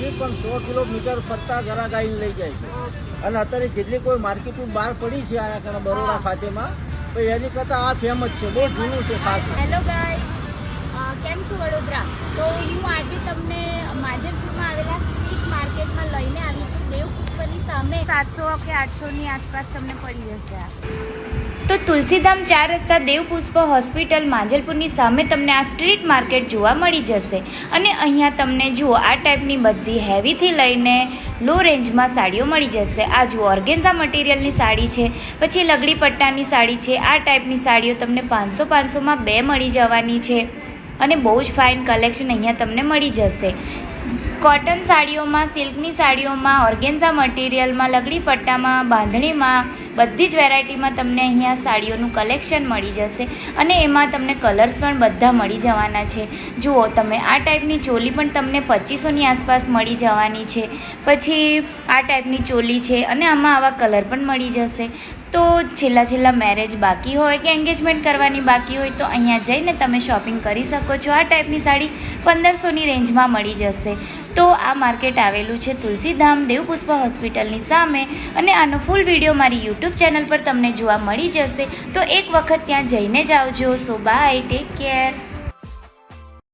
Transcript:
નથી પણ 100 કિલોમીટર ફરતા ગ્રાહક આવીને લઈ જાય છે. અને અત્યારે જેટલી કોઈ માર્કેટની બહાર પડી છે આના કારણે બરોડા ખાતેમાં, તો એની કરતાં આ ફેમસ છે, બહુ જૂનું છે ખાસ. હેલો ગાઈસ, કેમ છો વડોદરા? તો હું આજે તમને માજલપુરમાં આવેલા સ્ટ્રીટ માર્કેટમાં લઈને આવી છું. દેવપુષ્પની સામે 700 કે 800ની આસપાસ તમને પડી જશે. તો તુલસીધામ 4 રસ્તા દેવપુષ્પ હોસ્પિટલ માજલપુરની સામે તમને આ સ્ટ્રીટ માર્કેટ જોવા મળી જશે. અને અહીંયા તમને જુઓ આ ટાઈપની બધી હેવીથી લઈને લો રેન્જમાં સાડીઓ મળી જશે. આ જુઓ ઓર્ગેન્ઝા મટીરિયલની સાડી છે, પછી લગડી પટ્ટાની સાડી છે. આ ટાઈપની સાડીઓ તમને 500-500માં 2 મળી જવાની છે. અને બહુ જ ફાઇન કલેક્શન અહીંયા તમને મળી જશે. કોટન સાડીઓમાં, સિલ્કની સાડીઓમાં, ઓર્ગેન્ઝા મટીરિયલમાં, લગડી પટ્ટામાં, બાંધણીમાં, બધી જ વેરાયટીમાં તમને અહીંયા સાડીઓનું કલેક્શન મળી જશે. અને એમાં તમને કલર્સ પણ બધા મળી જવાના છે. જુઓ તમે આ ટાઈપની ચોલી પણ તમને 2500ની આસપાસ મળી જવાની છે. પછી આ ટાઈપની ચોલી છે અને આમાં આવા કલર પણ મળી જશે. તો છેલ્લા મેરેજ બાકી હોય કે એન્ગેજમેન્ટ કરવાની બાકી હોય તો અહીંયા જઈને તમે શોપિંગ કરી શકો છો. આ ટાઈપની સાડી 1500ની રેન્જમાં મળી જશે. તો આ માર્કેટ આવેલું છે તુલસીધામ દેવપુષ્પ હોસ્પિટલની સામે. અને આનો ફૂલ વિડીયો મારી યુટ્યુબ ચેનલ પર તમને જોવા મળી જશે. તો એક વખત ત્યાં જઈને જ આવજો. So bye, take care.